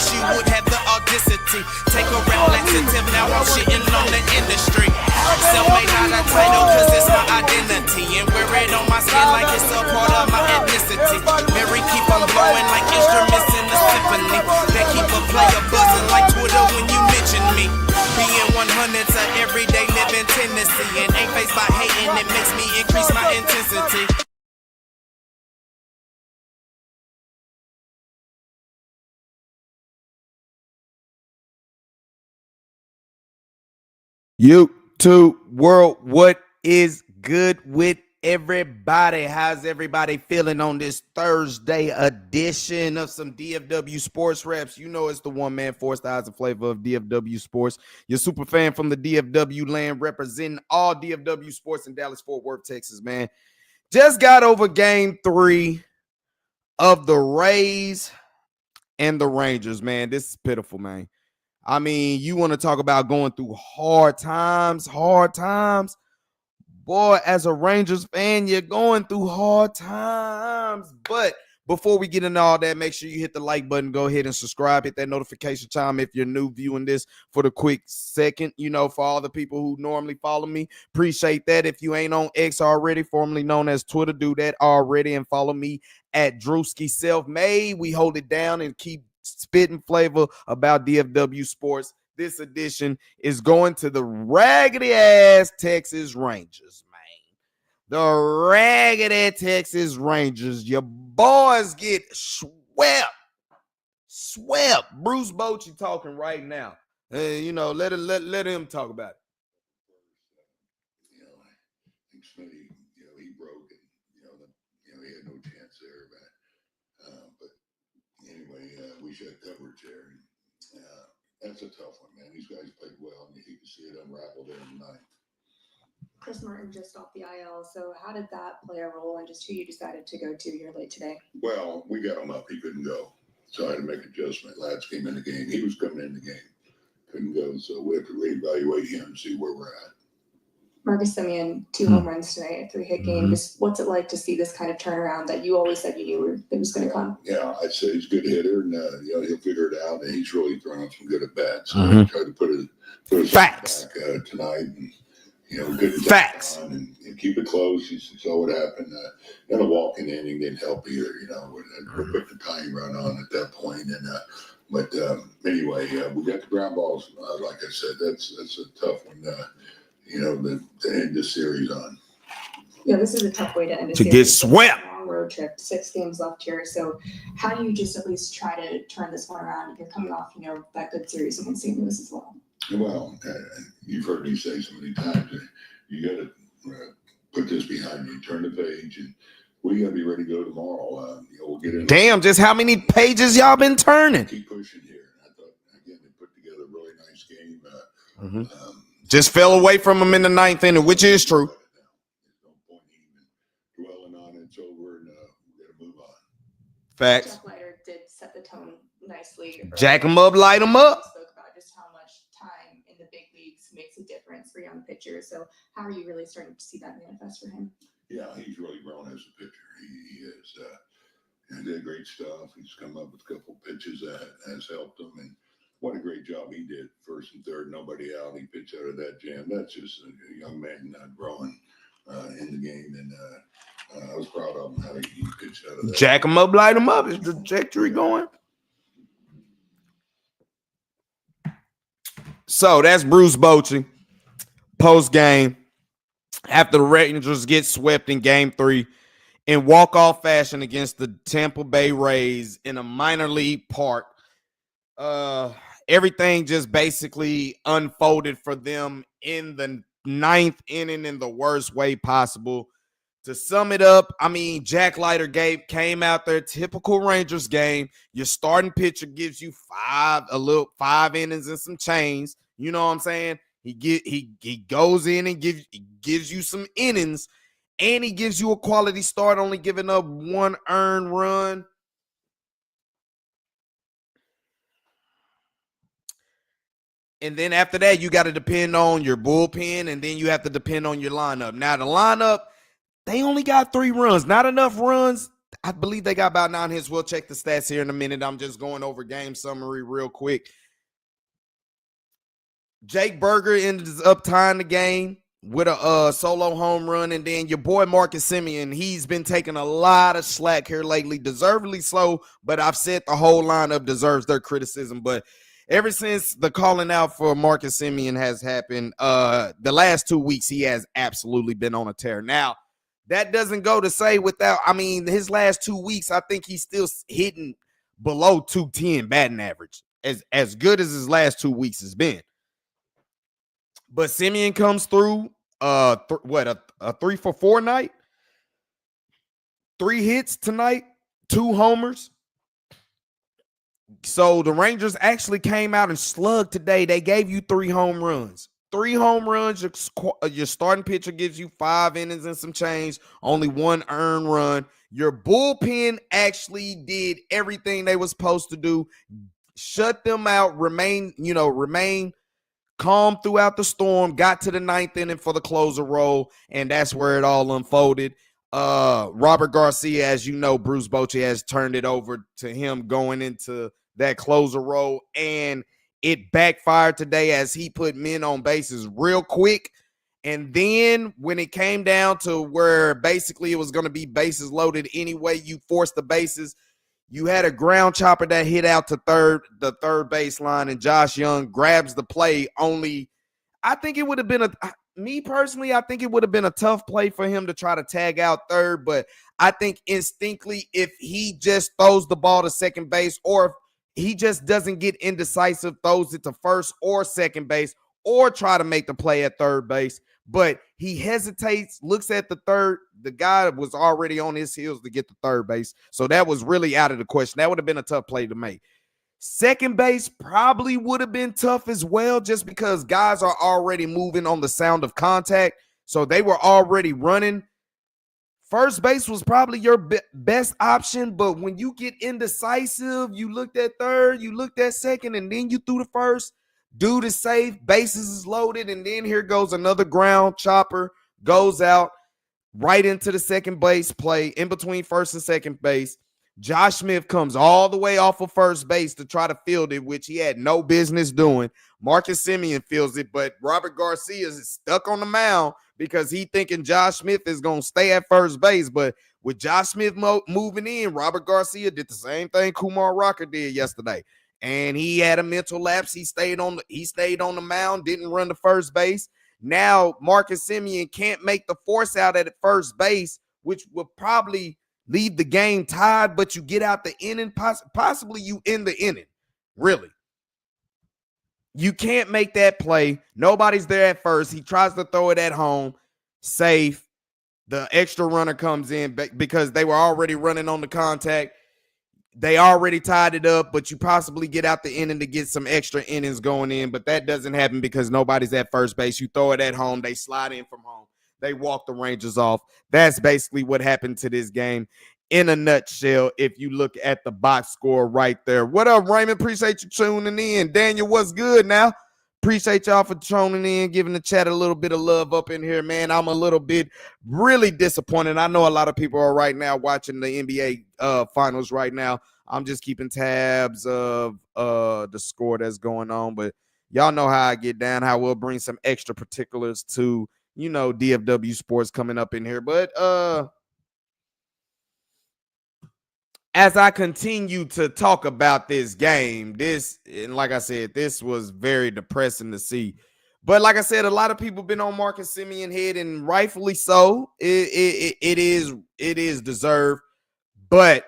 wish you would have the audacity. Take a rap laxative, now I'm shitting on the industry. Self-made, not a title, cause it's my identity. And wear it on my skin like it's a part of my ethnicity. Mary keep on blowing like instruments in the symphony. That keep a player buzzing like Twitter when you mention me. Being 100's a everyday living tendency. And ain't faced by hating, it makes me increase my intensity. YouTube world, what is good with everybody? How's everybody feeling on this Thursday edition of some DFW Sports Reps? You know it's the one-man force, the eyes and flavor of DFW Sports. Your super fan from the DFW land, representing all DFW Sports in Dallas-Fort Worth, Texas, man. Just got over game 3 of the Rays and the Rangers, man. This is pitiful, man. I mean, you want to talk about going through hard times. Boy, as a Rangers fan, you're going through hard times. But before we get into all that, make sure you hit the like button. Go ahead and subscribe. Hit that notification chime if you're new viewing this for the quick second. You know, for all the people who normally follow me, appreciate that. If you ain't on X already, formerly known as Twitter, do that already and follow me at Drewski Selfmade. We hold it down and keep spitting flavor about DFW sports. This edition is going to the raggedy ass Texas Rangers, man. The raggedy Texas Rangers. Your boys get swept. Bruce Bochy talking right now. You know, let him talk about it. You know, I think Smitty, he broke it. He had no chance there, but anyway, we should have coverage there. That's a tough one, man. These guys played well, and you can see it unravel there in the ninth. Chris Martin just off the IL, so how did that play a role in just who you decided to go to here late today? Well, we got him up. He couldn't go, so I had to make an adjustment. Lads came in the game. He was coming in the game. Couldn't go, so we have to reevaluate him and see where we're at. Marcus Semien, 2 home runs tonight, a 3-hit game. Just what's it like to see this kind of turnaround that you always said you knew it was going to come? Yeah, I'd say he's a good hitter, and he'll figure it out. And he's really throwing some good at bats. So I tried to put his Facts back tonight, and good facts, and keep it close. You saw what happened. And a walking inning didn't help either. We put the tying run on at that point, but anyway, we got the ground balls. Like I said, that's a tough one. To end this series on. Yeah, this is a tough way to end a to series. get swept. Long road trip, 6 games left here. So how do you just at least try to turn this one around? You're coming off, that good series against St. Louis as well. Well, you've heard me say so many times, you got to put this behind you, turn the page, and we got to be ready to go tomorrow. We'll get in. Damn, just how many pages y'all been turning? Keep pushing here. I thought, again, they put together a really nice game. Just fell away from them in the 9th inning, which is true. There's no point even dwelling on it. It's over, and we got to move on. Facts. Jack Leiter did set the tone nicely. Jack them up, light them up. Spoke about just how much time in the big leagues makes a difference for young pitchers. So how are you really starting to see that manifest for him? Yeah, he's really grown as a pitcher. He is. He did great stuff. He's come up with a couple pitches that has helped him, and what a great job he did. First and third, nobody out. He pitched out of that jam. That's just a young man growing in the game, and I was proud of him how he pitched out of that. Jack him up, light him up. Is the trajectory going? So that's Bruce Bochy post-game after the Rangers get swept in game 3 in walk-off fashion against the Tampa Bay Rays in a minor league park. Everything just basically unfolded for them in the 9th inning in the worst way possible. To sum it up, I mean, Jack Leiter came out there, typical Rangers game. Your starting pitcher gives you 5 innings and some change. You know what I'm saying? He goes in and gives you some innings, and he gives you a quality start, only giving up 1 earned run. And then after that, you got to depend on your bullpen, and then you have to depend on your lineup. Now, the lineup, they only got 3 runs. Not enough runs. I believe they got about 9 hits. We'll check the stats here in a minute. I'm just going over game summary real quick. Jake Berger ends up tying the game with a solo home run, and then your boy Marcus Semien, he's been taking a lot of slack here lately, deservedly slow, but I've said the whole lineup deserves their criticism. But ever since the calling out for Marcus Semien has happened, the last 2 weeks he has absolutely been on a tear. Now, that doesn't go to say his last 2 weeks, I think he's still hitting below 210 batting average, as good as his last 2 weeks has been. But Semien comes through, a 3-for-4 night, 3 hits tonight, 2 homers. So the Rangers actually came out and slugged today. They gave you 3 home runs. 3 home runs. Your starting pitcher gives you 5 innings and some change, only 1 earned run. Your bullpen actually did everything they were supposed to do. Shut them out, remain calm throughout the storm, got to the 9th inning for the closer role, and that's where it all unfolded. Robert Garcia, as you know, Bruce Bochy has turned it over to him going into that closer role, and it backfired today as he put men on bases real quick. And then when it came down to where basically it was going to be bases loaded anyway, you forced the bases. You had a ground chopper that hit out to the third baseline, and Josh Young grabs the play. I think it would have been I think it would have been a tough play for him to try to tag out third, but I think instinctively, if he just throws the ball to second base, or if he just doesn't get indecisive, throws it to first or second base, or try to make the play at third base, but he hesitates, looks at the third. The guy was already on his heels to get to third base, so that was really out of the question. That would have been a tough play to make. Second base probably would have been tough as well, just because guys are already moving on the sound of contact, so they were already running. First base was probably your best option, but when you get indecisive, you looked at third, you looked at second, and then you threw the first. Dude is safe, bases is loaded, and then here goes another ground chopper, goes out right into the second base play in between first and second base. Josh Smith comes all the way off of first base to try to field it, which he had no business doing. Marcus Semien fields it, but Robert Garcia is stuck on the mound because he thinking Josh Smith is going to stay at first base. But with Josh Smith moving in, Robert Garcia did the same thing Kumar Rocker did yesterday. And he had a mental lapse. He stayed on the mound, didn't run to first base. Now Marcus Semien can't make the force out at first base, which will probably leave the game tied, but you get out the inning, possibly you end the inning. Really. You can't make that play. Nobody's there at first. He tries to throw it at home, safe. The extra runner comes in because they were already running on the contact. They already tied it up, but you possibly get out the inning to get some extra innings going in, but that doesn't happen because nobody's at first base. You throw it at home. They slide in from home. They walk the Rangers off. That's basically what happened to this game in a nutshell if you look at the box score right there. What up, Raymond? Appreciate you tuning in. Daniel, what's good now? Appreciate y'all for tuning in, giving the chat a little bit of love up in here, man. I'm a little bit really disappointed. I know a lot of people are right now watching the NBA finals right now. I'm just keeping tabs of the score that's going on, but y'all know how I get down, how we'll bring some extra particulars to DFW Sports coming up in here. But as I continue to talk about this game, and like I said, this was very depressing to see. But like I said, a lot of people been on Marcus Semien head, and rightfully so. It is deserved. But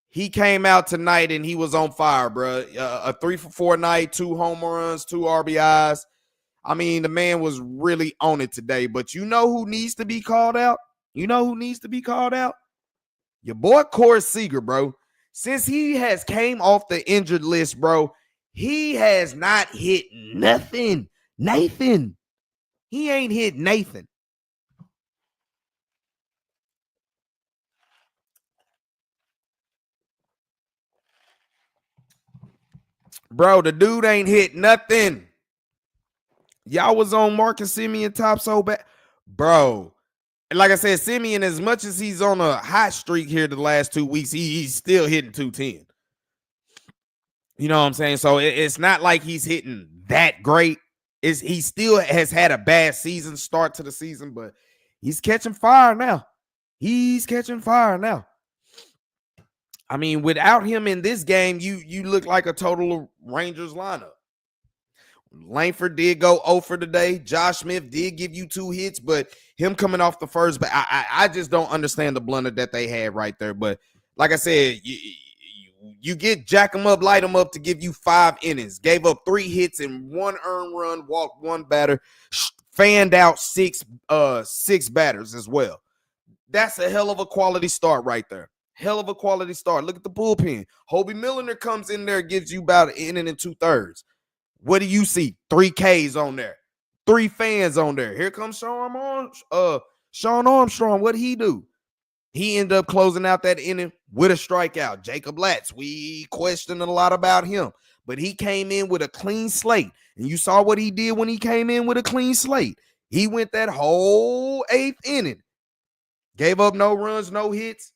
he came out tonight and he was on fire, bro. A 3-for-4 night, 2 home runs, 2 RBIs. I mean, the man was really on it today. But you know who needs to be called out? You know who needs to be called out? Your boy Corey Seager, bro. Since he has came off the injured list, bro, he has not hit nothing. Nathan. He ain't hit Nathan. Bro, the dude ain't hit nothing. Y'all was on Marcus Semien top so bad. Bro, like I said, Simeon, as much as he's on a hot streak here the last 2 weeks, he's still hitting 210. You know what I'm saying? So it's not like he's hitting that great. He still has had a bad season start to the season, but he's catching fire now. He's catching fire now. I mean, without him in this game, you look like a total Rangers lineup. Langford did go 0 for today. Josh Smith did give you 2 hits, but him coming off the first, but I just don't understand the blunder that they had right there. But like I said, you get jack them up, light them up to give you 5 innings. Gave up 3 hits and 1 earned run, walked 1 batter, fanned out 6 batters as well. That's a hell of a quality start right there. Hell of a quality start. Look at the bullpen. Hobie Milliner comes in there, gives you about an inning and 2/3. What do you see? 3 Ks on there. 3 fans on there. Here comes Sean Armstrong. What'd he do? He ended up closing out that inning with a strikeout. Jacob Latz, we questioned a lot about him, but he came in with a clean slate. And you saw what he did when he came in with a clean slate. He went that whole 8th inning. Gave up no runs, no hits,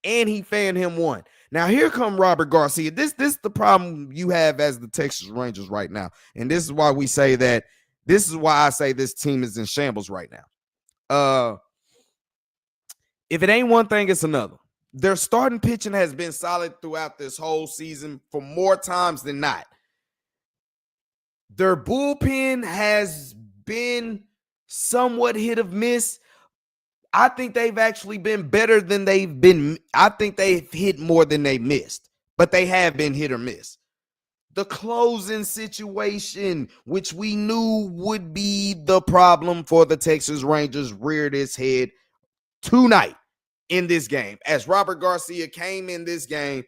and he fanned him 1. Now, here come Robert Garcia. This is the problem you have as the Texas Rangers right now. And this is why we say that. This is why I say this team is in shambles right now. If it ain't one thing, it's another. Their starting pitching has been solid throughout this whole season for more times than not. Their bullpen has been somewhat hit or miss. I think they've actually been better than they've been. I think they've hit more than they missed, but they have been hit or miss. The closing situation, which we knew would be the problem for the Texas Rangers, reared its head tonight in this game as Robert Garcia came in this game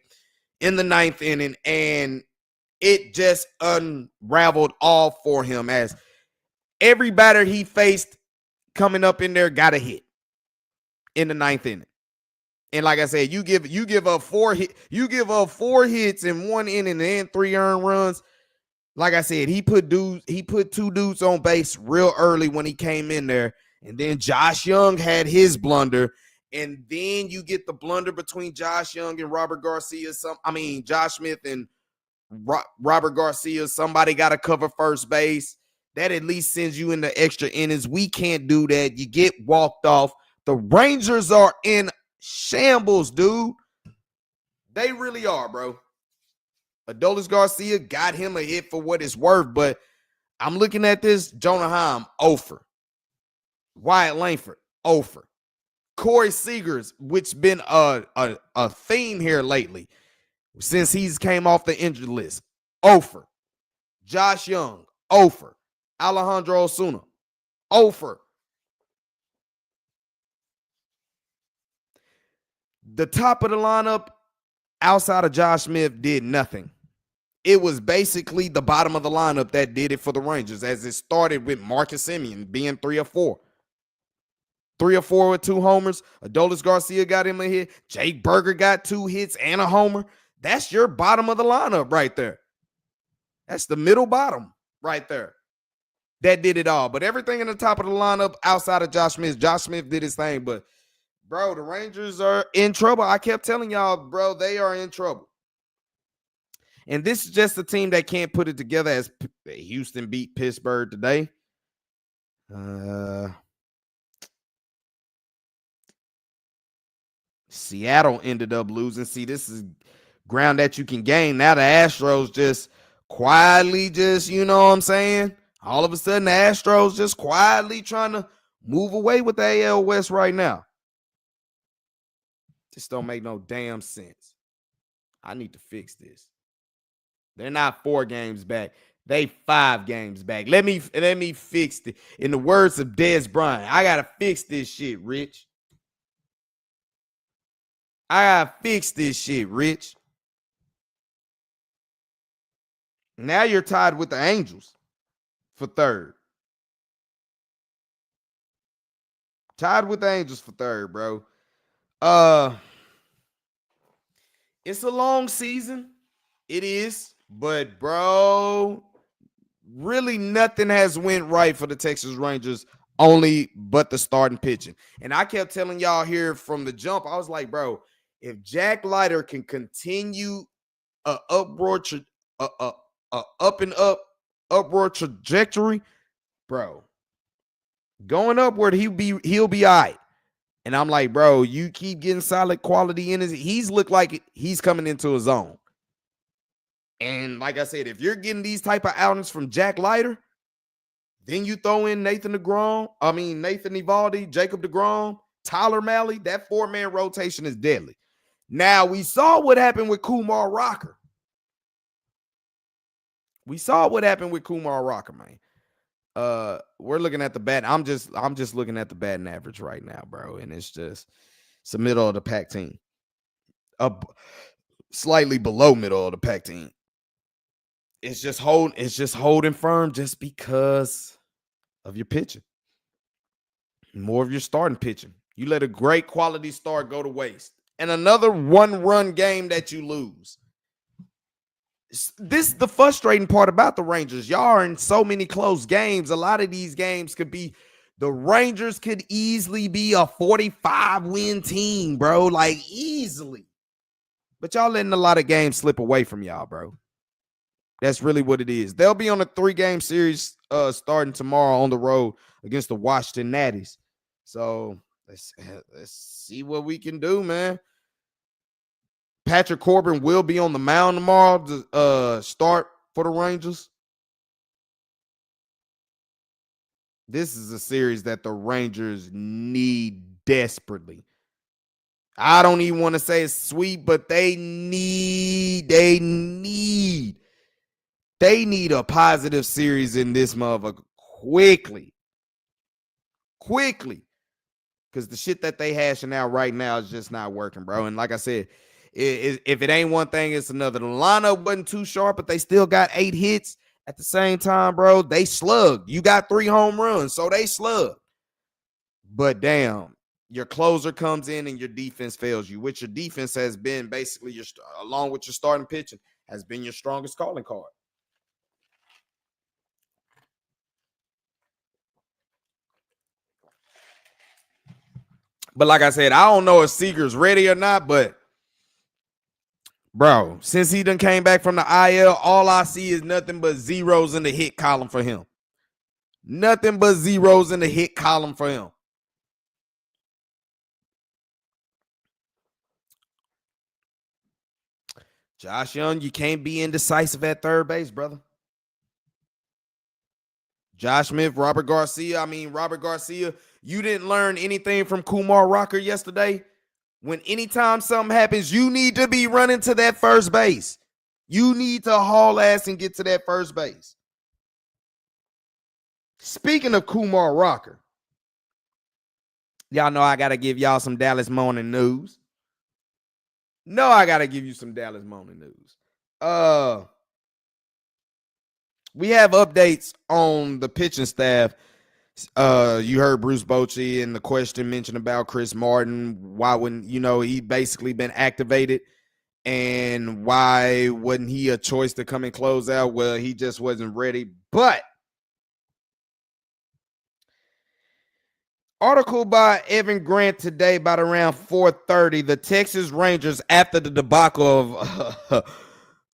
in the 9th inning, and it just unraveled all for him as every batter he faced coming up in there got a hit in the 9th inning. And like I said, you give up 4 hits in 1 inning and 3 earned runs. Like I said, he put 2 dudes on base real early when he came in there. And then Josh Young had his blunder. And then you get the blunder between Josh Young and Robert Garcia. Josh Smith and Robert Garcia. Somebody got to cover first base. That at least sends you into extra innings. We can't do that. You get walked off. The Rangers are in shambles, dude. They really are, bro. Adolis Garcia got him a hit for what it's worth, but I'm looking at this. Jonah Heim, 0 for. Wyatt Langford, 0 for. Corey Seagers, which been a theme here lately since he's came off the injured list, 0 for. Josh Young, 0 for. Alejandro Osuna, 0 for. The top of the lineup outside of Josh Smith did nothing. It was basically the bottom of the lineup that did it for the Rangers, as it started with Marcus Semien being 3 or 4. 3 or 4 with 2 homers. Adolis Garcia got him a hit. Jake Berger got 2 hits and a homer. That's your bottom of the lineup right there. That's the middle bottom right there. That did it all. But everything in the top of the lineup outside of Josh Smith did his thing, but bro, the Rangers are in trouble. I kept telling y'all, bro, they are in trouble. And this is just a team that can't put it together as Houston beat Pittsburgh today. Seattle ended up losing. See, this is ground that you can gain. Now the Astros just quietly you know what I'm saying? All of a sudden, the Astros just quietly trying to move away with the AL West right now. This don't make no damn sense. I need to fix this. They're not 4 games back. They 5 games back. Let me fix it. In the words of Dez Bryant, I gotta fix this shit, Rich. I gotta fix this shit, Rich. Now you're tied with the Angels for 3rd. Tied with the Angels for 3rd, bro. It's a long season. It is. But, bro, really nothing has went right for the Texas Rangers only but the starting pitching. And I kept telling y'all here from the jump, I was like, bro, if Jack Leiter can continue a upward upward trajectory, bro, going upward, he'll be all right. And I'm like, bro, you keep getting solid quality in his. He's looked like he's coming into his own. And like I said, if you're getting these type of outings from Jack Leiter, then you throw in Nathan Eovaldi, Jacob deGrom, Tyler Malley. That 4-man rotation is deadly. Now, we saw what happened with Kumar Rocker. Man. We're looking at the bat. I'm just looking at the batting average right now, bro. And it's a middle of the pack team. Slightly below middle of the pack team. It's just holding firm just because of your pitching. More of your starting pitching. You let a great quality start go to waste. And another 1-run game that you lose. This is the frustrating part about the Rangers. Y'all are in so many close games. A lot of these games the Rangers could easily be a 45-win team, bro. Like, easily. But y'all letting a lot of games slip away from y'all, bro. That's really what it is. They'll be on a 3-game series starting tomorrow on the road against the Washington Natties. So let's see what we can do, man. Patrick Corbin will be on the mound tomorrow to start for the Rangers. This is a series that the Rangers need desperately. I don't even want to say it's sweet, but they need a positive series in this motherfucker quickly. Because the shit that they hashing out right now is just not working, bro. And like I said, if it ain't one thing, it's another. The lineup wasn't too sharp, but they still got 8 hits at the same time, bro. They slugged. You got 3 home runs, so they slugged. But damn, your closer comes in and your defense fails you, which your defense has been basically along with your starting pitching, has been your strongest calling card. But like I said, I don't know if Seager's ready or not, but bro, since he done came back from the IL, all I see is nothing but zeros in the hit column for him. Nothing but zeros in the hit column for him. Josh Young, you can't be indecisive at third base, brother. Josh Smith, Robert Garcia, you didn't learn anything from Kumar Rocker yesterday. When anytime something happens, you need to be running to that first base. You need to haul ass and get to that first base. Speaking of Kumar Rocker, y'all know I got to give y'all some Dallas Morning news. No, I got to give you some Dallas Morning news. We have updates on the pitching staff. You heard Bruce Bochy in the question mentioned about Chris Martin. Why wouldn't, he basically been activated, and why wasn't he a choice to come and close out? Well, he just wasn't ready. But article by Evan Grant today about around 4:30, the Texas Rangers, after the debacle of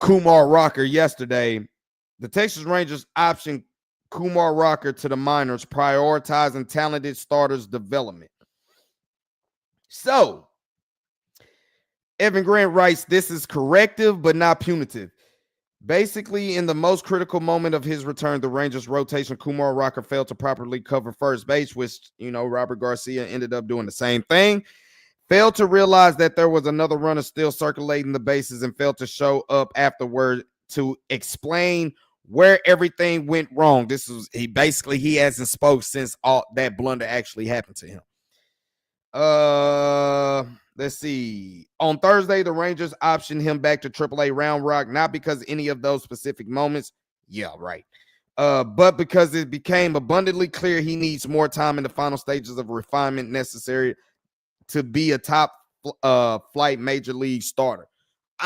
Kumar Rocker yesterday, the Texas Rangers optioned Kumar Rocker to the minors, prioritizing talented starters' development. So, Evan Grant writes, this is corrective but not punitive. Basically, in the most critical moment of his return, the Rangers' rotation, Kumar Rocker failed to properly cover first base, which, Robert Garcia ended up doing the same thing. Failed to realize that there was another runner still circulating the bases and failed to show up afterward to explain where everything went wrong. He hasn't spoke since all that blunder actually happened to him. Let's see. On Thursday, the Rangers optioned him back to AAA Round Rock, not because any of those specific moments. Yeah, right. But because it became abundantly clear he needs more time in the final stages of refinement necessary to be a top flight major league starter.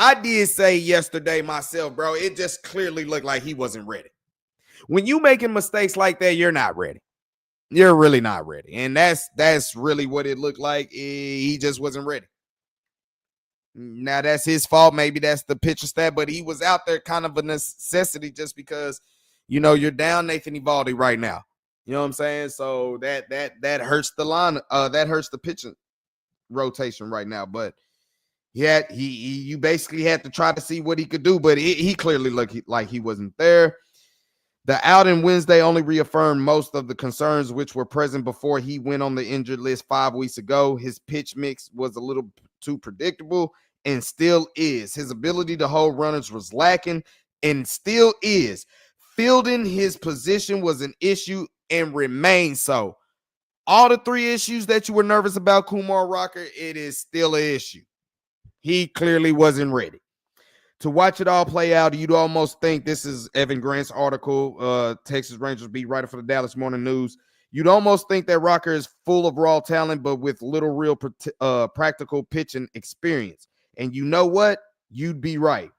I did say yesterday myself, bro, it just clearly looked like he wasn't ready. When you making mistakes like that, you're not ready. You're really not ready. And that's really what it looked like. He just wasn't ready. Now that's his fault. Maybe that's the pitcher stat, but he was out there kind of a necessity just because, you're down Nathan Eovaldi right now. You know what I'm saying? So that hurts the line. That hurts the pitching rotation right now. But you basically had to try to see what he could do, but he clearly looked like he wasn't there. The outing Wednesday only reaffirmed most of the concerns which were present before he went on the injured list 5 weeks ago. His pitch mix was a little too predictable and still is. His ability to hold runners was lacking and still is. Fielding his position was an issue and remains so. All the 3 issues that you were nervous about, Kumar Rocker, it is still an issue. He clearly wasn't ready. To watch it all play out, you'd almost think, this is Evan Grant's article, Texas Rangers beat writer for the Dallas Morning News. You'd almost think that Rocker is full of raw talent, but with little real practical pitching experience. And you know what? You'd be right.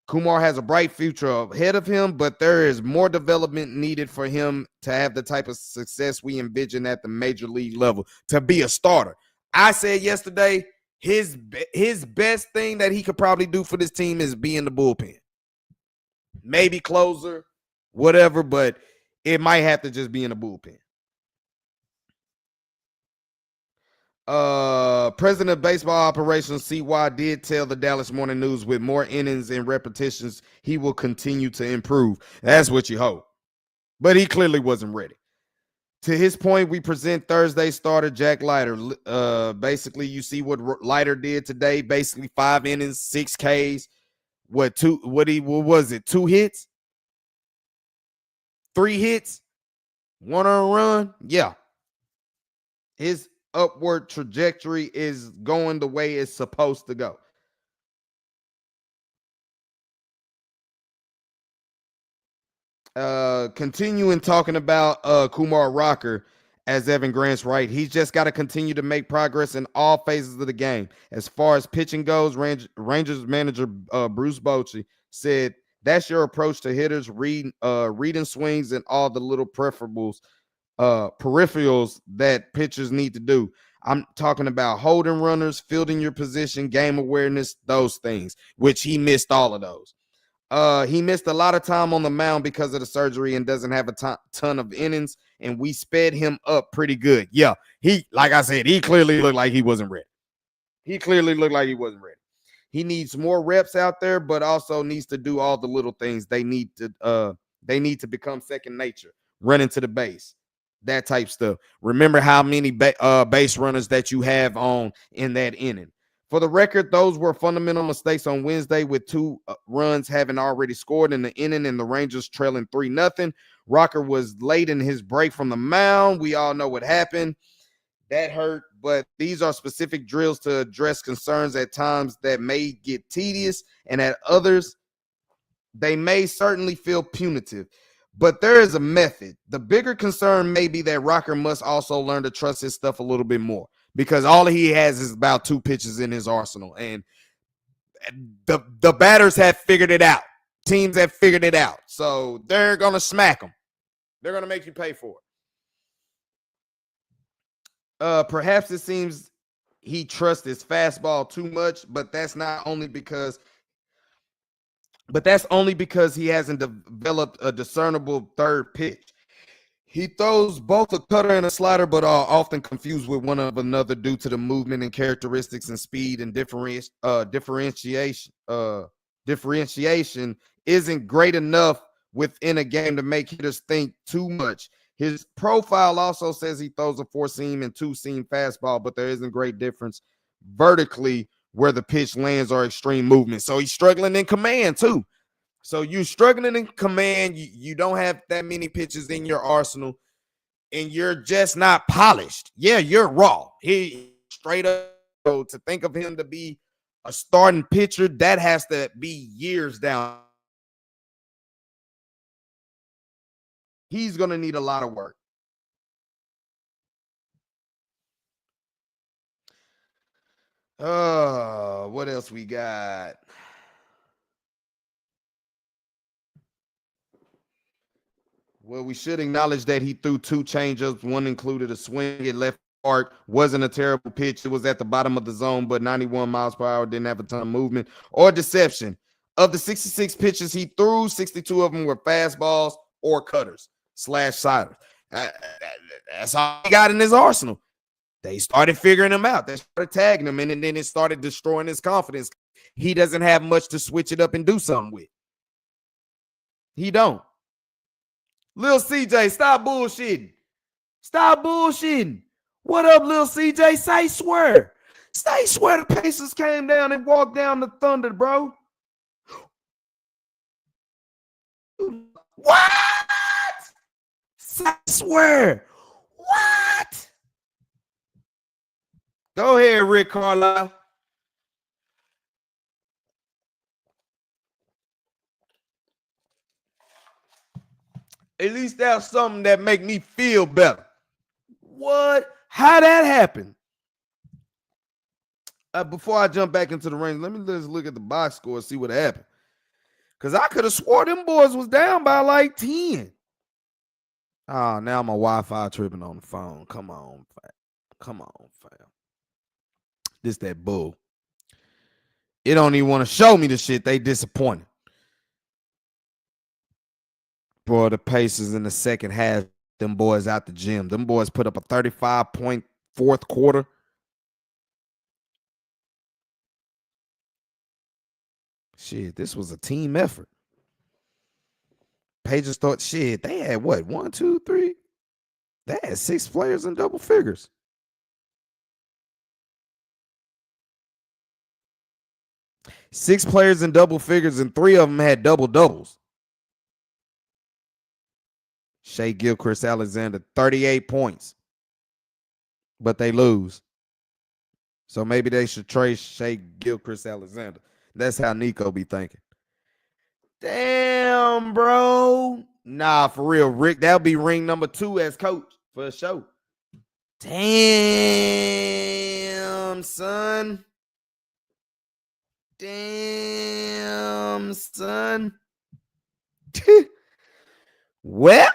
Kumar has a bright future ahead of him, but there is more development needed for him to have the type of success we envision at the major league level, to be a starter. I said yesterday, his best thing that he could probably do for this team is be in the bullpen. Maybe closer, whatever, but it might have to just be in the bullpen. President of Baseball Operations CY did tell the Dallas Morning News with more innings and repetitions, he will continue to improve. That's what you hope. But he clearly wasn't ready. To his point, we present Thursday starter Jack Leiter. Basically, you see what Leiter did today. Basically, 5 innings, 6 Ks. What was it? 2 hits, 3 hits, 1 earned run. Yeah, his upward trajectory is going the way it's supposed to go. Continuing talking about Kumar Rocker, as Evan Grant's right, he's just got to continue to make progress in all phases of the game. As far as pitching goes, Rangers manager Bruce Bochy said, that's your approach to hitters, reading swings and all the little peripherals that pitchers need to do. I'm talking about holding runners, fielding your position, game awareness, those things, which he missed all of those. He missed a lot of time on the mound because of the surgery and doesn't have a ton of innings, and we sped him up pretty good. Yeah, like I said, he clearly looked like he wasn't ready. He needs more reps out there, but also needs to do all the little things. They need to become second nature, running to the base, that type stuff. Remember how many base runners that you have on in that inning. For the record, those were fundamental mistakes on Wednesday, with 2 runs having already scored in the inning and the Rangers trailing 3-0. Rocker was late in his break from the mound. We all know what happened. That hurt, but these are specific drills to address concerns at times that may get tedious, and at others, they may certainly feel punitive. But there is a method. The bigger concern may be that Rocker must also learn to trust his stuff a little bit more, because all he has is about 2 pitches in his arsenal, and the batters have figured it out. Teams have figured it out, so they're gonna smack him. They're gonna make you pay for it. Perhaps it seems he trusts his fastball too much, but that's only because he hasn't developed a discernible third pitch. He throws both a cutter and a slider, but are often confused with one another due to the movement and characteristics and speed and differentiation. Differentiation isn't great enough within a game to make hitters think too much. His profile also says he throws a 4-seam and 2-seam fastball, but there isn't great difference vertically where the pitch lands or extreme movement. So he's struggling in command too. So you're struggling in command. You don't have that many pitches in your arsenal, and you're just not polished. Yeah, you're raw. He straight up. So to think of him to be a starting pitcher, that has to be years down. He's going to need a lot of work. What else we got? Well, we should acknowledge that he threw 2 changeups. One included a swing at left park. Wasn't a terrible pitch. It was at the bottom of the zone, but 91 miles per hour, didn't have a ton of movement or deception. Of the 66 pitches he threw, 62 of them were fastballs or cutters / sliders. That's all he got in his arsenal. They started figuring him out. They started tagging him, and then it started destroying his confidence. He doesn't have much to switch it up and do something with. He don't. Lil CJ, stop bullshitting. Stop bullshitting. What up, Lil CJ? Say swear. Say swear the Pacers came down and walked down the Thunder, bro. What? Say swear. What? Go ahead, Rick Carlisle. At least that's something that make me feel better. What? How that happened? Before I jump back into the range, let me just look at the box score and see what happened. Because I could have swore them boys was down by like 10. Oh, now my Wi-Fi tripping on the phone. Come on, fam. Come on, fam. This that bull. It don't even want to show me the shit. They disappointed. Bro, the Pacers in the second half, them boys out the gym. Them boys put up a 35-point fourth quarter. Shit, this was a team effort. Pacers thought, shit, they had what? 1, 2, 3? They had 6 players in double figures. Six players in double figures, and 3 of them had double doubles. Shea Gilchrist Alexander, 38 points. But they lose. So maybe they should trade Shea Gilchrist Alexander. That's how Nico be thinking. Damn, bro. Nah, for real, Rick, that'll be ring number 2 as coach for the show. Damn, son. Damn, son. Well.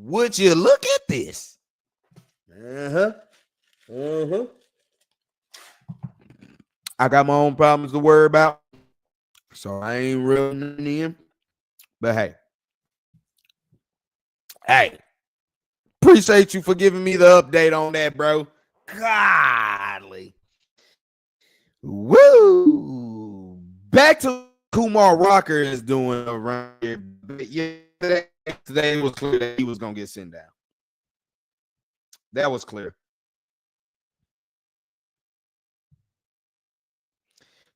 Would you look at this? I got my own problems to worry about, so I ain't reeling in. But hey, appreciate you for giving me the update on that, bro. Godly. Woo! Back to Kumar Rocker is doing around here. Today was clear that he was gonna get sent down. That was clear.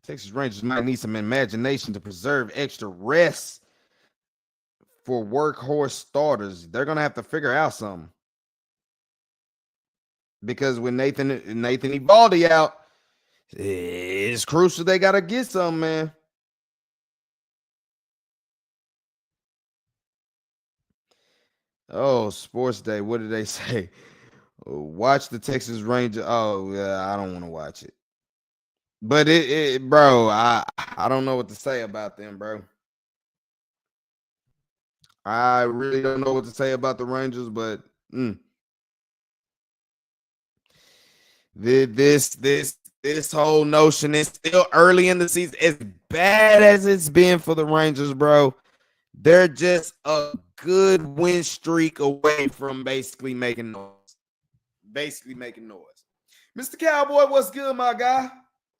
Texas Rangers might need some imagination to preserve extra rest for workhorse starters. They're gonna have to figure out something. Because with Nathan Eovaldi out, it's crucial they gotta get something, man. Oh, Sports Day. What did they say? Watch the Texas Rangers. Oh, yeah, I don't want to watch it. But bro, I don't know what to say about them, bro. I really don't know what to say about the Rangers, but this whole notion is still early in the season. As bad as it's been for the Rangers, bro, they're just a good win streak away from basically making noise. Mr. Cowboy, what's good, my guy?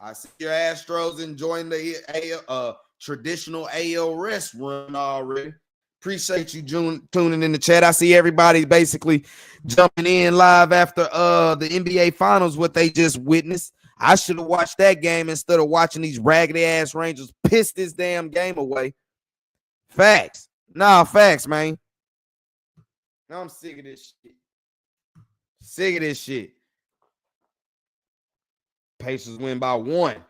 I see your Astros enjoying the traditional AL rest run already. Appreciate you tuning in the chat. I see everybody basically jumping in live after the NBA Finals, what they just witnessed. I should have watched that game instead of watching these raggedy-ass Rangers piss this damn game away. Facts. Nah, facts, man. I'm sick of this shit. Pacers win by 1.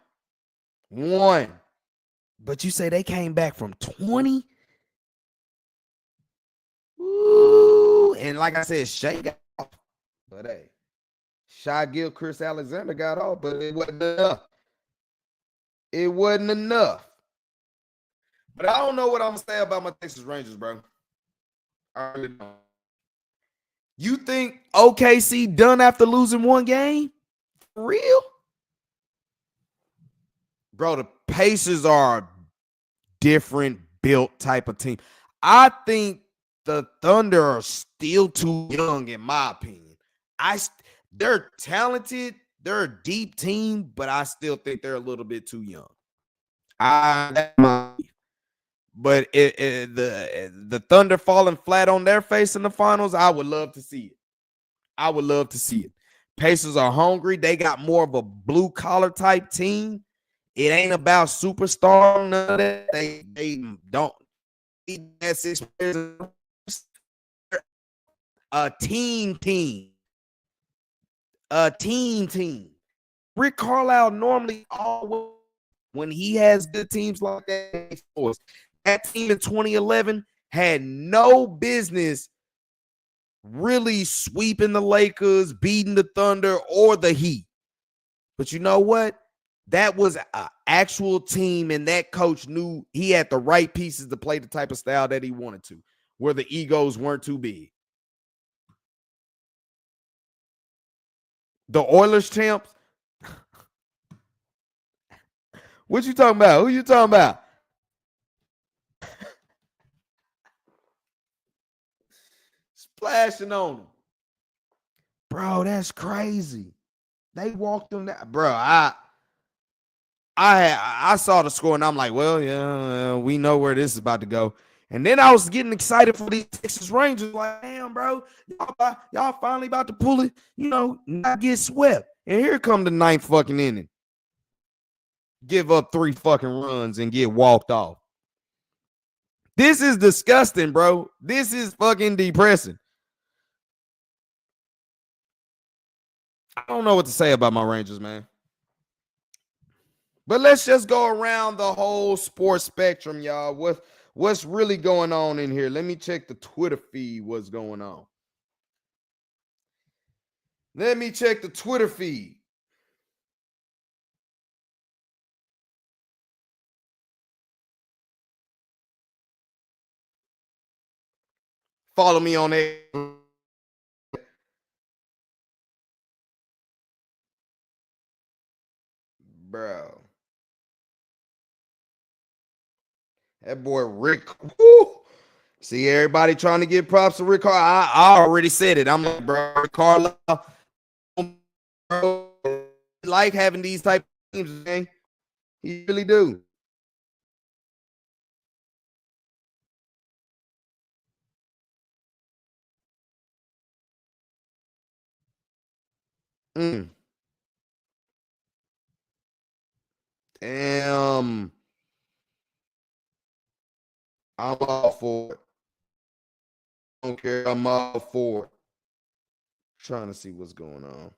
But you say they came back from 20? Ooh. And like I said, Shea got off. But hey, Shai Gilchrist Alexander got off, but it wasn't enough. It wasn't enough. But I don't know what I'm gonna say about my Texas Rangers, bro. I really don't. You think OKC done after losing one game? For real? Bro, the Pacers are a different built type of team. I think the Thunder are still too young, in my opinion. They're talented, they're a deep team, but I still think they're a little bit too young. That's my belief. But the Thunder falling flat on their face in the finals, I would love to see it. I would love to see it. Pacers are hungry. They got more of a blue collar type team. It ain't about superstar. None of that. They don't need that 6 players. A team. A team. Rick Carlisle normally always, when he has good teams like that, that team in 2011 had no business really sweeping the Lakers, beating the Thunder or the Heat. But you know what? That was an actual team, and that coach knew he had the right pieces to play the type of style that he wanted to, where the egos weren't too big. The Oilers champs? What you talking about? Who you talking about? Splashing on them. Bro, that's crazy. They walked them down. Bro, I saw the score and I'm like, well, yeah, we know where this is about to go. And then I was getting excited for these Texas Rangers. Like, damn, bro, y'all finally about to pull it, not get swept. And here come the 9th fucking inning. Give up 3 fucking runs and get walked off. This is disgusting, bro. This is fucking depressing. I don't know what to say about my Rangers, man. But let's just go around the whole sports spectrum, y'all. What's really going on in here? Let me check the Twitter feed. What's going on? Let me check the Twitter feed. Follow me on it. Bro. That boy Rick. Woo. See, everybody trying to give props to Rick Carlisle. I already said it. I'm like, bro, Rick Carlisle. Bro, like having these type of teams, man. He really do. Damn. I'm all for it. I don't care. I'm all for it. Trying to see what's going on.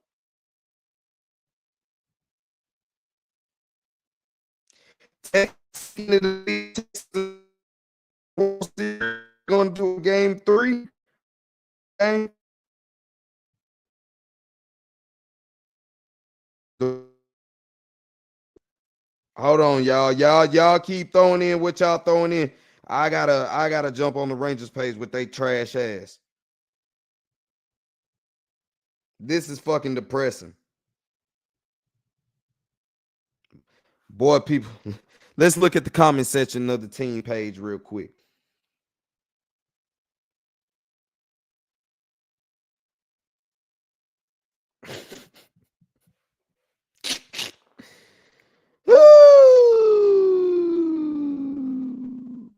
Going to game 3. Okay. Hold on, y'all. Y'all keep throwing in what y'all throwing in. I gotta jump on the Rangers page with they trash ass. This is fucking depressing. Boy, people, let's look at the comment section of the team page real quick.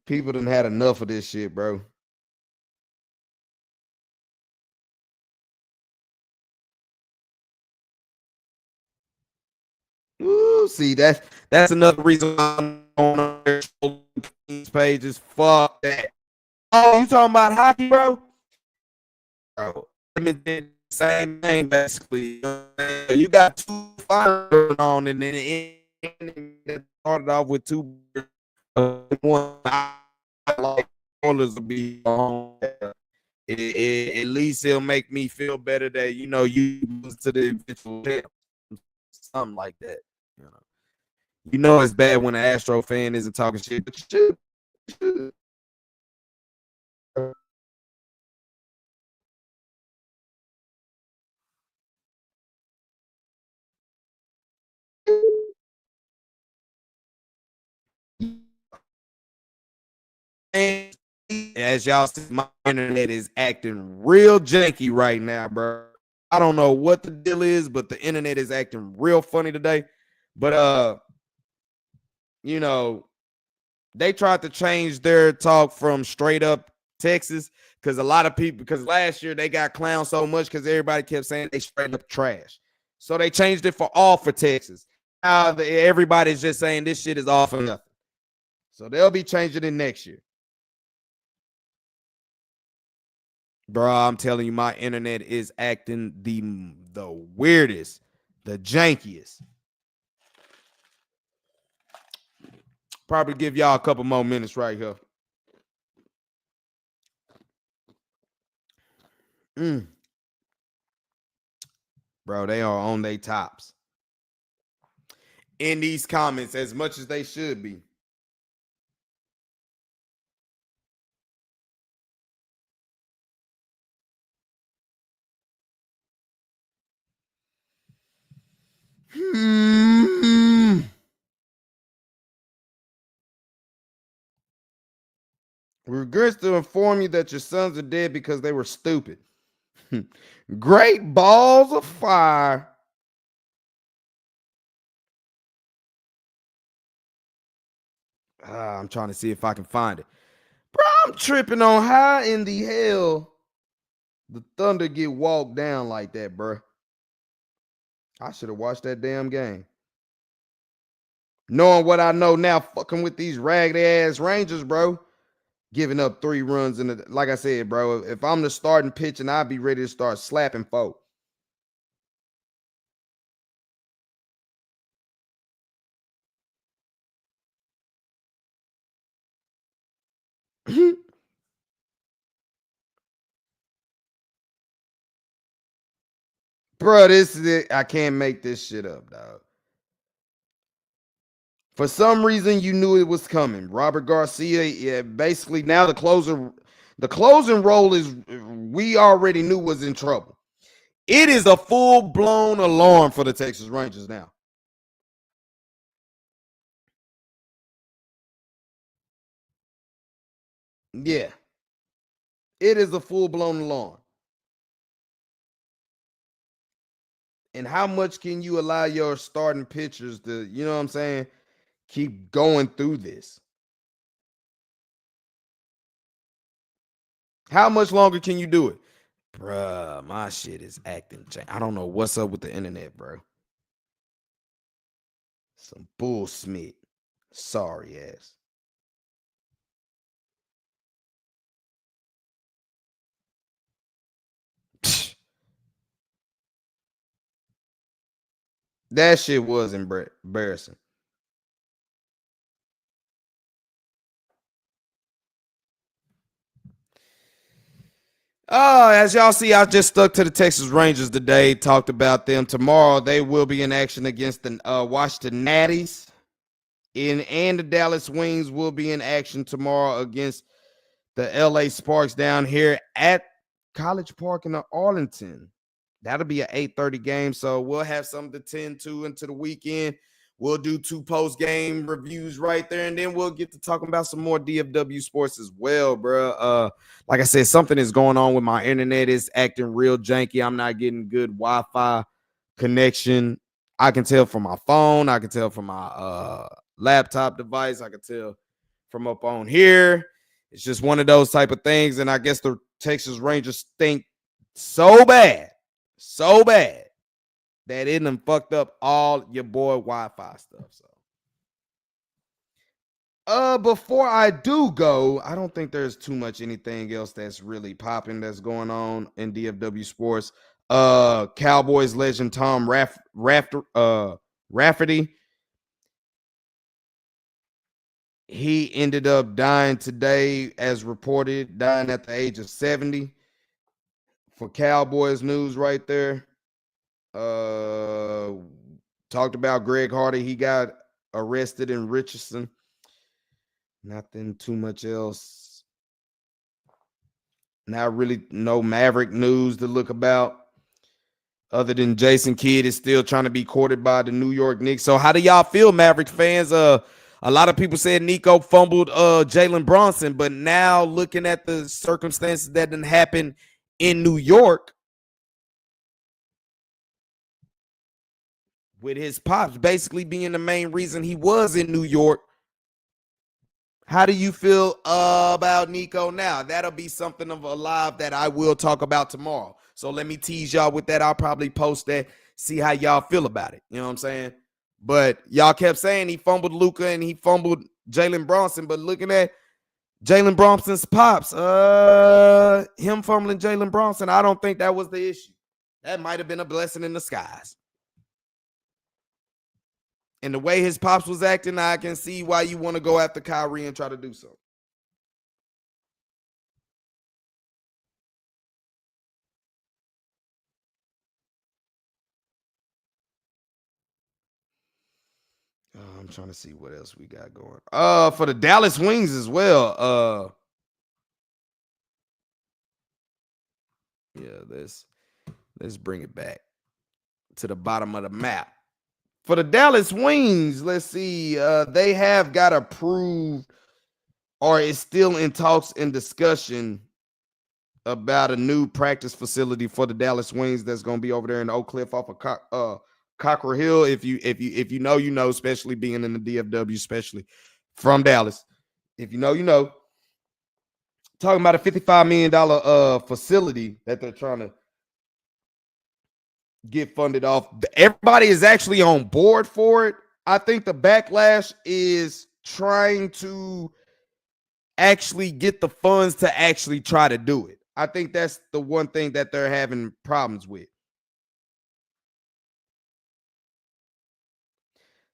People done had enough of this shit, bro. Ooh, see, that's another reason I'm on these pages. Fuck that. Oh, you talking about hockey, bro? Bro, the same thing basically. You got 2 finals on, and then it started off with 2. One, I like Oilers will be on. At least it'll make me feel better that you lose to the eventual champ, something like that. You know it's bad when an Astro fan isn't talking shit, but you should. And as y'all see, my internet is acting real janky right now, bro. I don't know what the deal is, but the internet is acting real funny today. But you know, they tried to change their talk from straight up Texas because a lot of people, because last year they got clowned so much because everybody kept saying they straight up trash. So they changed it for all for Texas. Now everybody's just saying this shit is all for nothing. So they'll be changing it next year. Bro, I'm telling you, my internet is acting the weirdest, the jankiest. Probably give y'all a couple more minutes right here. Bro, they are on their tops in these comments as much as they should be. We regret to inform you that your sons are dead because they were stupid. Great balls of fire. I'm trying to see if I can find it. Bro, I'm tripping on how in the hell the Thunder get walked down like that, bro. I should have watched that damn game. Knowing what I know now, fucking with these ragged ass Rangers, bro. Giving up 3 runs in the, like I said, bro. If I'm the starting pitch, and I'd be ready to start slapping folk. Bro, this is it. I can't make this shit up, dog. For some reason, you knew it was coming. Robert Garcia, yeah, basically now the closing role is we already knew was in trouble. It is a full-blown alarm for the Texas Rangers now. Yeah. It is a full-blown alarm. And how much can you allow your starting pitchers to, you know what I'm saying, keep going through this? How much longer can you do it? Bruh, my shit is acting. I don't know what's up with the internet, bro. Some bullshit. Sorry ass. That shit was embarrassing. As y'all see, I just stuck to the Texas Rangers today. Talked about them. Tomorrow they will be in action against the Washington Natties. And the Dallas Wings will be in action tomorrow against the LA Sparks down here at College Park in Arlington. That'll be an 8:30 game, so we'll have something to tend to into the weekend. We'll do 2 post-game reviews right there, and then we'll get to talking about some more DFW sports as well, bro. Like I said, something is going on with my internet. It's acting real janky. I'm not getting good Wi-Fi connection. I can tell from my phone. I can tell from my laptop device. I can tell from up on here. It's just one of those type of things, and I guess the Texas Rangers think so bad that it done fucked up all your boy Wi-Fi stuff. So before I do go, I don't think there's too much anything else that's really popping that's going on in DFW sports. Cowboys legend Tom Rafferty, he ended up dying today, as reported, dying at the age of 70. For Cowboys news right there. Talked about Greg Hardy. He got arrested in Richardson. Nothing too much else. Not really no Maverick news to look about. Other than Jason Kidd is still trying to be courted by the New York Knicks. So how do y'all feel, Maverick fans? A lot of people said Nico fumbled Jalen Brunson, but now looking at the circumstances that didn't happen in New York with his pops basically being the main reason he was in New York. How do you feel about Nico now? That'll be something of a live that I will talk about tomorrow. So let me tease y'all with that. I'll probably post that, see how y'all feel about it. You know what I'm saying? But y'all kept saying he fumbled Luka and he fumbled Jalen Brunson. But looking at Jalen Brunson's pops, him fumbling Jalen Brunson, I don't think that was the issue. That might have been a blessing in disguise. And the way his pops was acting, I can see why you want to go after Kyrie and try to do so. I'm trying to see what else we got going. For the Dallas Wings as well. Yeah, let's bring it back to the bottom of the map. For the Dallas Wings, let's see. They have got approved or is still in talks and discussion about a new practice facility for the Dallas Wings that's going to be over there in Oak Cliff off of Cockrell Hill. If you know, you know, especially being in the DFW, especially from Dallas. If you know, you know. Talking about a $55 million facility that they're trying to get funded off. Everybody is actually on board for it. I think the backlash is trying to actually get the funds to actually try to do it. I think that's the one thing that they're having problems with.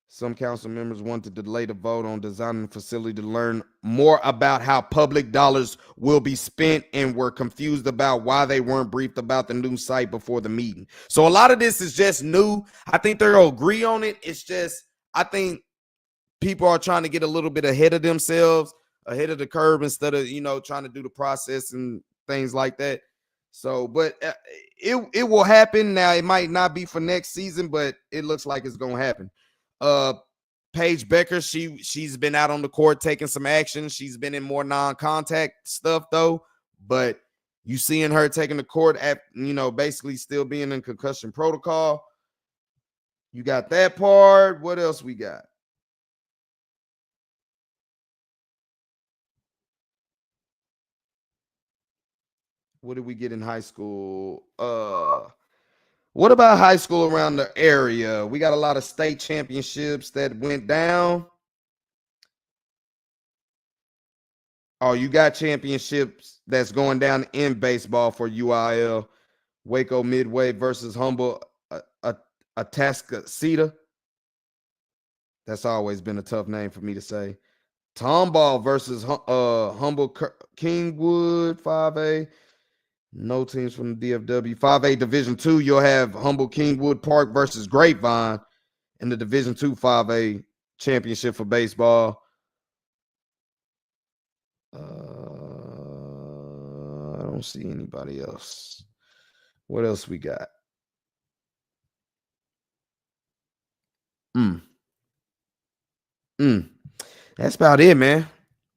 Some council members want to delay the vote on designing the facility to learn more about how public dollars will be spent and were confused about why they weren't briefed about the new site before the meeting. So a lot of this is just new. I think they'll agree on it. It's just, I think people are trying to get a little bit ahead of themselves, ahead of the curve instead of, you know, trying to do the process and things like that. So, but it will happen. Now, it might not be for next season, but it looks like it's going to happen. Paige Becker, she's been out on the court taking some action. She's been in more non-contact stuff though, but you seeing her taking the court at, you know, basically still being in concussion protocol. You got that part. What else we got? What did we get in high school? What about high school around the area? We got a lot of state championships that went down. Oh, you got championships that's going down in baseball for UIL. Waco Midway versus Humble Atascocita. That's always been a tough name for me to say. Tomball versus Humble Kingwood 5A. No teams from the DFW. 5A Division 2, you'll have Humble Kingwood Park versus Grapevine in the Division 2 5A championship for baseball. I don't see anybody else. What else we got? That's about it, man.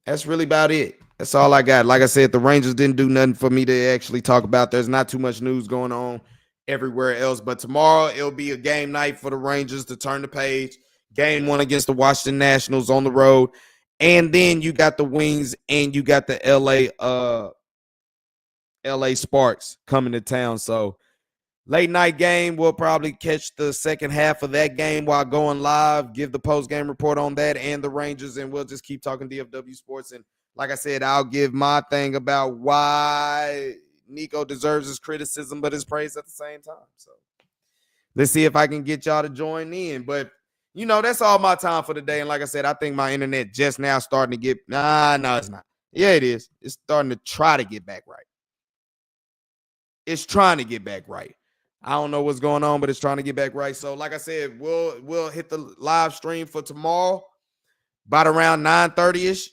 That's really about it. That's all I got. Like I said, the Rangers didn't do nothing for me to actually talk about. There's not too much news going on everywhere else. But tomorrow, it'll be a game night for the Rangers to turn the page. Game 1 against the Washington Nationals on the road. And then you got the Wings and you got the LA Sparks coming to town. So late night game, we'll probably catch the second half of that game while going live, give the post-game report on that and the Rangers, and we'll just keep talking DFW sports. And like I said, I'll give my thing about why Nico deserves his criticism, but his praise at the same time. So let's see if I can get y'all to join in. But, you know, that's all my time for today. And like I said, I think my internet just now starting to get – no, it's not. Yeah, it is. It's starting to try to get back right. It's trying to get back right. I don't know what's going on, but it's trying to get back right. So, like I said, we'll hit the live stream for tomorrow, about around 9:30ish.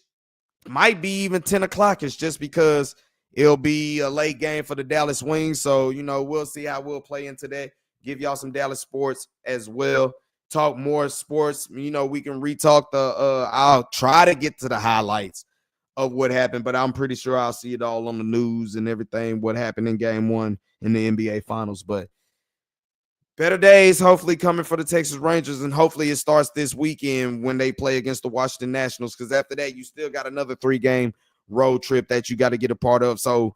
Might be even 10 o'clock. It's just because it'll be a late game for the Dallas Wings. So, we'll see how we'll play into that. Give y'all some Dallas sports as well. Talk more sports. We can retalk I'll try to get to the highlights of what happened, but I'm pretty sure I'll see it all on the news and everything, what happened in game 1 in the NBA Finals. But better days hopefully coming for the Texas Rangers, and hopefully it starts this weekend when they play against the Washington Nationals, because after that, you still got another 3-game road trip that you got to get a part of. So,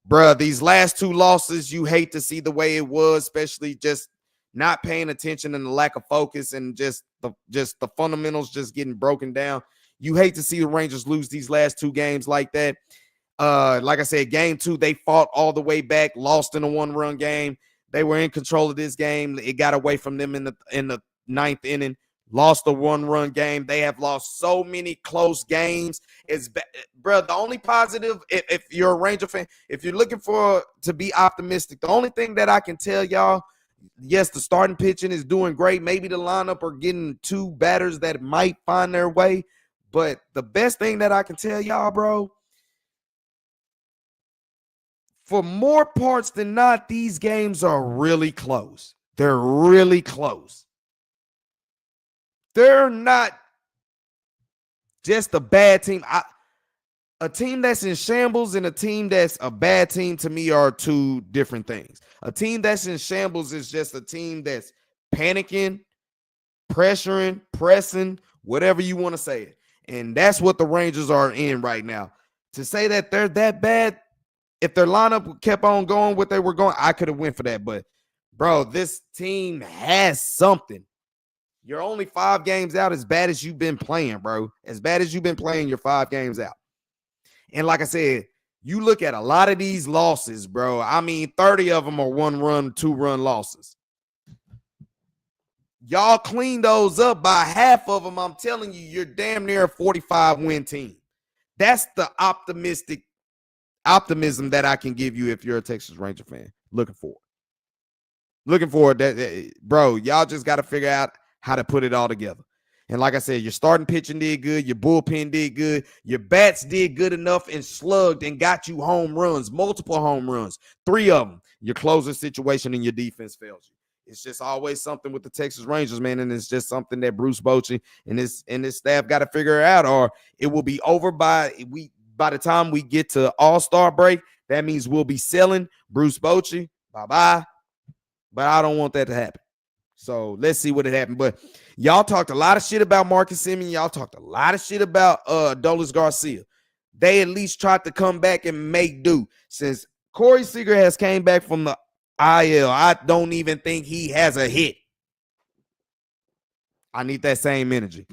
bruh, these last 2 losses, you hate to see the way it was, especially just not paying attention and the lack of focus and just the fundamentals just getting broken down. You hate to see the Rangers lose these last 2 games like that. Like I said, game 2, they fought all the way back, lost in a 1-run game. They were in control of this game. It got away from them in the 9th inning. Lost a 1-run game. They have lost so many close games. Bro, the only positive, if you're a Ranger fan, if you're looking to be optimistic, the only thing that I can tell y'all, yes, the starting pitching is doing great. Maybe the lineup are getting 2 batters that might find their way. But the best thing that I can tell y'all, bro, for more parts than not, these games are really close. They're really close. They're not just a bad team. A team that's in shambles and a team that's a bad team, to me, are 2 different things. A team that's in shambles is just a team that's panicking, pressuring, pressing, whatever you want to say it. And that's what the Rangers are in right now. To say that they're that bad, if their lineup kept on going what they were going, I could have went for that. But, bro, this team has something. You're only 5 games out, as bad as you've been playing, bro. As bad as you've been playing, you're 5 games out. And like I said, you look at a lot of these losses, bro. I mean, 30 of them are 1-run, 2-run losses. Y'all clean those up by half of them. I'm telling you, you're damn near a 45-win team. That's the optimism that I can give you if you're a Texas Ranger fan. Looking forward that, bro, y'all just got to figure out how to put it all together. And like I said, your starting pitching did good. Your bullpen did good. Your bats did good enough and slugged and got you home runs, multiple home runs, 3 of them. Your closing situation and your defense fails you. It's just always something with the Texas Rangers, man, and it's just something that Bruce Bochy and his staff got to figure out, or it will be over by the time we get to All-Star break. That means we'll be selling Bruce Bochy. Bye-bye. But I don't want that to happen. So let's see what it happened. But y'all talked a lot of shit about Marcus Semien. Y'all talked a lot of shit about Dolis Garcia. They at least tried to come back and make do. Since Corey Seager has came back from the IL, I don't even think he has a hit. I need that same energy,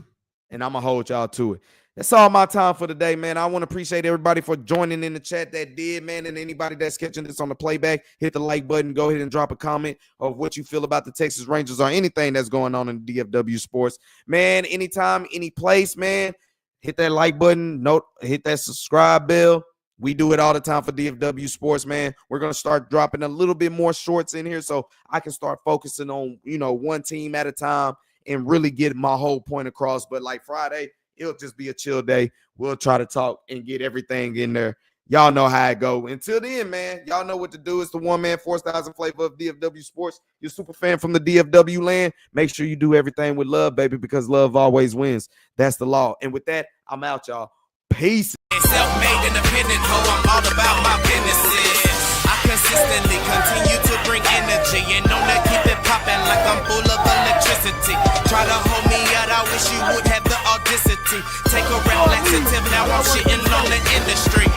and I'm going to hold y'all to it. That's all my time for today, man. I want to appreciate everybody for joining in the chat that did, man, and anybody that's catching this on the playback, hit the like button. Go ahead and drop a comment of what you feel about the Texas Rangers or anything that's going on in DFW sports. Man, anytime, any place, man, hit that like button, hit that subscribe bell. We do it all the time for DFW sports, man. We're going to start dropping a little bit more shorts in here so I can start focusing on, one team at a time and really get my whole point across. But like Friday, it'll just be a chill day. We'll try to talk and get everything in there. Y'all know how it go. Until then, man, y'all know what to do. It's the one-man 4,000 flavor of DFW sports. You're a super fan from the DFW land. Make sure you do everything with love, baby, because love always wins. That's the law. And with that, I'm out, y'all. Peace. Self-made independent hoe, I'm all about my businesses. I consistently continue to bring energy and known to keep it popping like I'm full of electricity. Try to hold me out, I wish you would have the audacity. Take a rap laxative, now I'm shitting on the industry.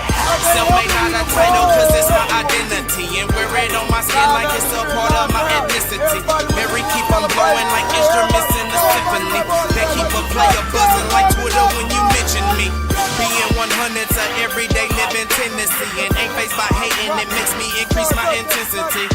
Self-made not a title, cause it's my identity. And wear it on my skin like it's a part of my ethnicity. Mary keep on blowing like instruments in the symphony. That keep a player buzzing like Twitter when you mention me. Being 100's a everyday living tendency, and ain't faced by hating, it makes me increase my intensity.